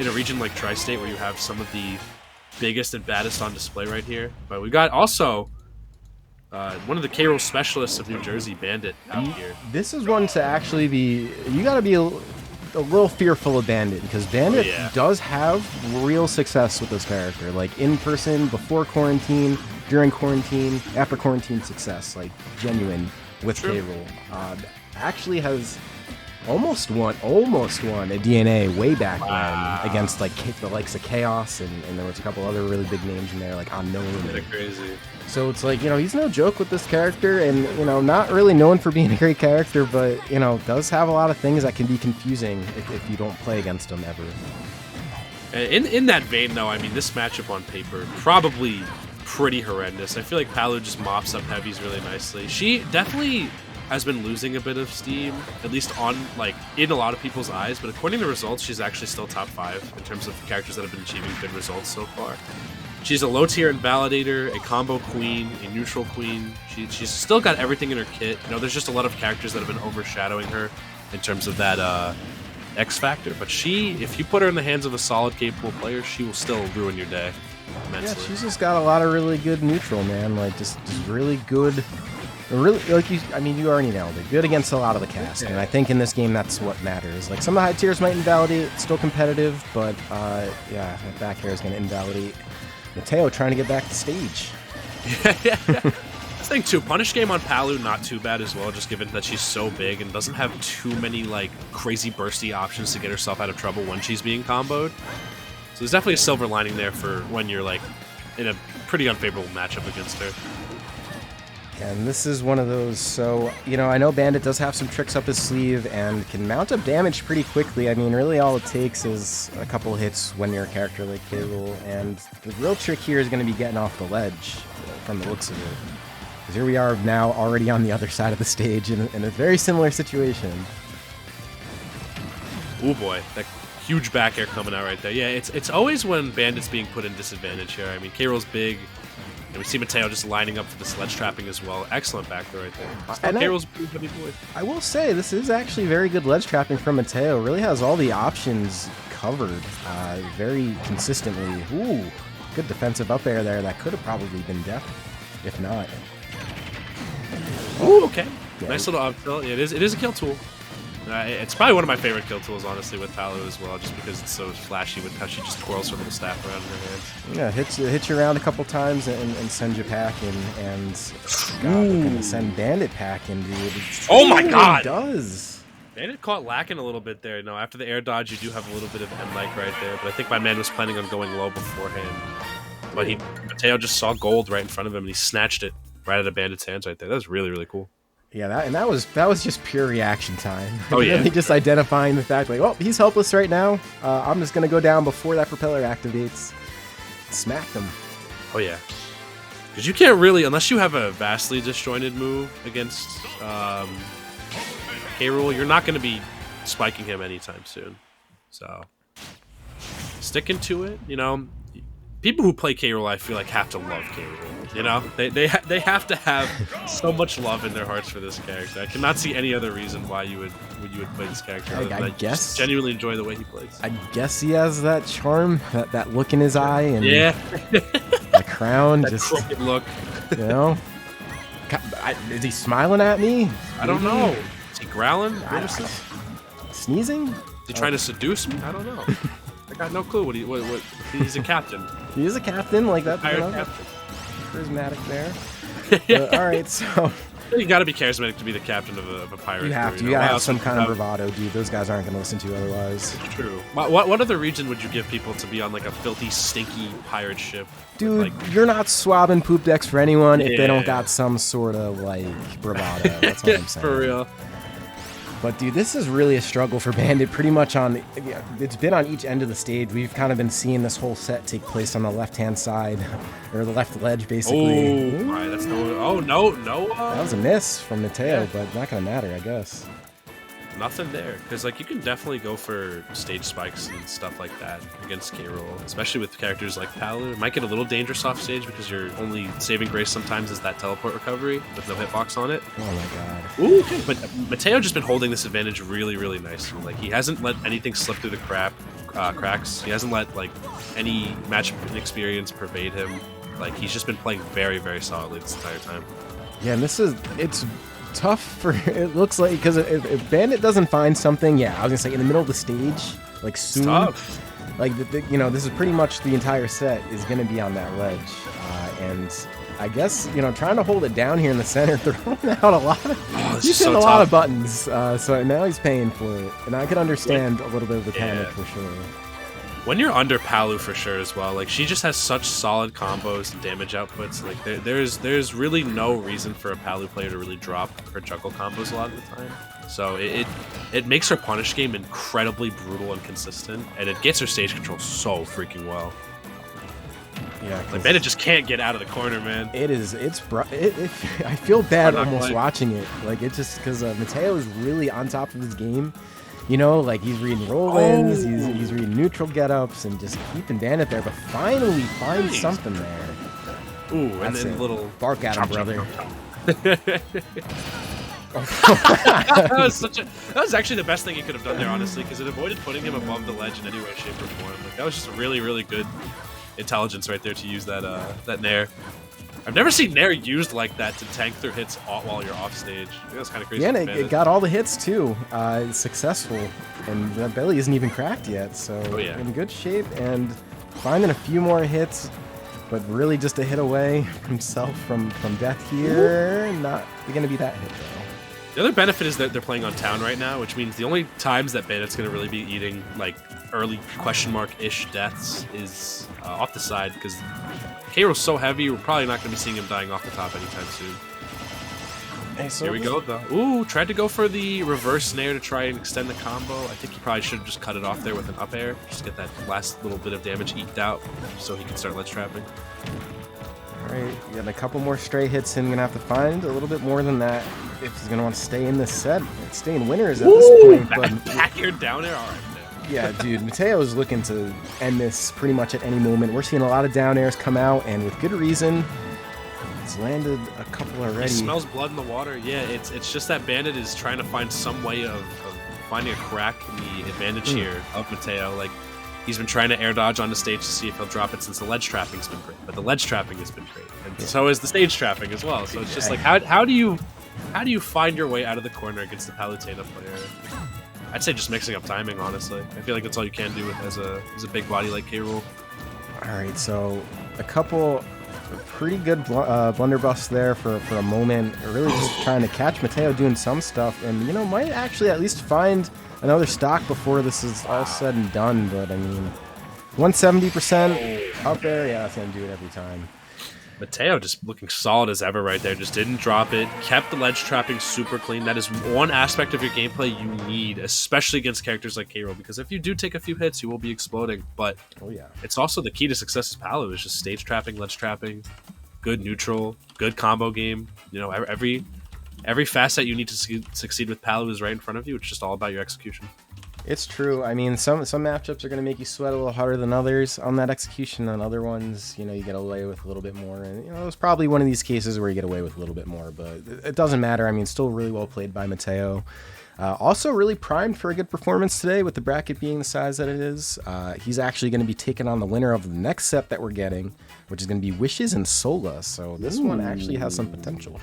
in a region like Tri-State where you have some of the biggest and baddest on display right here. But we got also one of the K-Rool specialists of New Jersey, Bandit, out here. This is one to actually be... You got to be a little fearful of Bandit, because Bandit does have real success with this character. Like, in person, before quarantine, during quarantine, after quarantine success. Like, genuine with K-Rool. Actually has... almost won a DNA way back when against like the likes of Chaos, and there was a couple other really big names in there, like Unknown. They're crazy. So it's like, you know, he's no joke with this character, and, you know, not really known for being a great character, but, you know, does have a lot of things that can be confusing if you don't play against him ever. In that vein, though, I mean, this matchup on paper, probably pretty horrendous. I feel like Palu just mops up heavies really nicely. She definitely has been losing a bit of steam, at least on, like, in a lot of people's eyes, but according to results, she's actually still top 5 in terms of characters that have been achieving good results so far. She's a low-tier Invalidator, a combo queen, a neutral queen. She's still got everything in her kit. You know, there's just a lot of characters that have been overshadowing her in terms of that X factor, but if you put her in the hands of a solid, capable player, she will still ruin your day immensely. Yeah, she's just got a lot of really good neutral, man. Like, just really good... Really, like you already nailed it. Good against a lot of the cast, and I think in this game that's what matters. Like, some of the high tiers might invalidate, still competitive, but yeah, that back air is going to invalidate. Mateo trying to get back to stage. Yeah. I think too, punish game on Palu not too bad as well, just given that she's so big and doesn't have too many like crazy bursty options to get herself out of trouble when she's being comboed. So there's definitely a silver lining there for when you're like in a pretty unfavorable matchup against her. And this is one of those, so, you know, I know Bandit does have some tricks up his sleeve and can mount up damage pretty quickly. I mean, really all it takes is a couple hits when you're a character like K-Rool, and the real trick here is going to be getting off the ledge from the looks of it. Because here we are now already on the other side of the stage in a very similar situation. Oh boy, that huge back air coming out right there. Yeah, it's always when Bandit's being put in disadvantage here. I mean, K-Rool's big. And we see Mateo just lining up for the sledge trapping as well. Excellent back throw right there. K-Rool's a heavy boy. I will say, this is actually very good ledge trapping from Mateo. Really has all the options covered very consistently. Ooh, good defensive up air there. That could have probably been death, if not. Ooh, okay. Yeah. Nice little up tilt. Yeah, it is a kill tool. It's probably one of my favorite kill tools, honestly, with Palu as well, just because it's so flashy with how she just twirls her little staff around in her hands. Yeah, hits you around a couple times and sends you packing, and God, we're gonna send Bandit packing, dude. Oh my God! It does. Bandit caught lacking a little bit there. No, after the air dodge, you do have a little bit of M-like right there, but I think my man was planning on going low beforehand. But Mateo just saw gold right in front of him, and he snatched it right out of Bandit's hands right there. That was really, really cool. Yeah, that was just pure reaction time. Oh yeah, really just identifying the fact, like, oh, he's helpless right now. I'm just gonna go down before that propeller activates. Smack them. Oh yeah, because you can't really, unless you have a vastly disjointed move against K-Rool, you're not gonna be spiking him anytime soon. So sticking to it, you know. People who play K-Rool, I feel like, have to love K-Rool. You know, they have to have so much love in their hearts for this character. I cannot see any other reason why you would play this character. I guess just genuinely enjoy the way he plays. I guess he has that charm, that look in his eye, and yeah, the crown, that just crooked look. You know, is he smiling at me? I don't know. Is he growling? Sneezing? Is he trying to seduce me? I don't know. I got no clue what he's a captain. He is a captain, like that. You know, captain. Charismatic there. All right, so you got to be charismatic to be the captain of a pirate. You have to. You gotta have some kind of bravado, dude. Those guys aren't gonna listen to you otherwise. It's true. What other reason would you give people to be on like a filthy, stinky pirate ship? Dude, you're not swabbing poop decks for anyone if they don't got some sort of like bravado. That's what I'm saying. For real. But dude, this is really a struggle for Bandit. Pretty much it's been on each end of the stage. We've kind of been seeing this whole set take place on the left-hand side, or the left ledge, basically. Oh, right, that's no. Oh no. That was a miss from Mateo, but not gonna matter, I guess. nothing there. Because, like, you can definitely go for stage spikes and stuff like that against K-Rool, especially with characters like Palu. It might get a little dangerous off stage because your only saving grace sometimes is that teleport recovery with no hitbox on it. Oh my god. Ooh, okay. But Mateo just been holding this advantage really, really nicely. Like, he hasn't let anything slip through the cracks. He hasn't let, like, any matchup inexperience pervade him. Like, he's just been playing very, very solidly this entire time. Yeah, and it's tough for, it looks like, because if Bandit doesn't find something, yeah, I was gonna say in the middle of the stage, like soon, like you know, this is pretty much the entire set is gonna be on that ledge, and I guess, you know, trying to hold it down here in the center, throwing out a lot of, he's hitting a lot of buttons, so now he's paying for it, and I can understand a little bit of the panic for sure. When you're under Palu for sure as well, like she just has such solid combos and damage outputs. Like there's really no reason for a Palu player to really drop her juggle combos a lot of the time. So it makes her punish game incredibly brutal and consistent, and it gets her stage control so freaking well. Yeah, like Bandit just can't get out of the corner, man. I feel bad almost watching it. Like it just because Mateo is really on top of his game. You know, like he's reading roll-ins, he's reading neutral get-ups, and just keeping Bandit there, but finally finds something there. Ooh, and then little bark at him, brother. That was actually the best thing he could have done there, honestly, because it avoided putting him above the ledge in any way, shape, or form. Like that was just really, really good intelligence right there to use that Nair. I've never seen Nair used like that to tank through hits while you're off stage. That's kind of crazy. Yeah, and it got all the hits too. It's successful, and that belly isn't even cracked yet, so in good shape and finding a few more hits, but really just a hit away himself from death here. Not going to be that hit though. The other benefit is that they're playing on town right now, which means the only times that Bandit's going to really be eating like early question mark-ish deaths is off the side, because K-Rool's so heavy, we're probably not going to be seeing him dying off the top anytime soon. Hey, so here we go, though. Ooh, tried to go for the reverse Nair to try and extend the combo. I think he probably should have just cut it off there with an up air. Just get that last little bit of damage eked out so he can start ledge trapping. Alright, you got a couple more stray hits and gonna have to find a little bit more than that if he's gonna want to stay in this set. Staying winners at this point. But back air down air, alright. Yeah, dude, Mateo is looking to end this pretty much at any moment. We're seeing a lot of down airs come out, and with good reason. He's landed a couple already. He smells blood in the water. Yeah, it's just that Bandit is trying to find some way of finding a crack in the advantage here of Mateo. Like, he's been trying to air dodge on the stage to see if he'll drop it since the ledge trapping's been great. But the ledge trapping has been great, and so is the stage trapping as well. So it's just like, how do you find your way out of the corner against the Palutena player? I'd say just mixing up timing, honestly. I feel like that's all you can do as a big body like K-Rool. All right, so a couple pretty good blunderbuffs there for a moment. Really just trying to catch Mateo doing some stuff, and you know, might actually at least find another stock before this is all said and done. But I mean, 170% up there, yeah, that's gonna do it every time. Mateo just looking solid as ever right there. Just didn't drop it. Kept the ledge trapping super clean. That is one aspect of your gameplay you need, especially against characters like K-Rool, because if you do take a few hits, you will be exploding. But it's also the key to success of Palu is just stage trapping, ledge trapping, good neutral, good combo game. You know, every facet you need to succeed with Palu is right in front of you. It's just all about your execution. It's true. I mean, some matchups are going to make you sweat a little harder than others on that execution. On other ones, you know, you get away with a little bit more. And, you know, it's probably one of these cases where you get away with a little bit more. But it doesn't matter. I mean, still really well played by Mateo. Also really primed for a good performance today with the bracket being the size that it is. He's actually going to be taking on the winner of the next set that we're getting, which is going to be Wishes and Sola. So this one actually has some potential.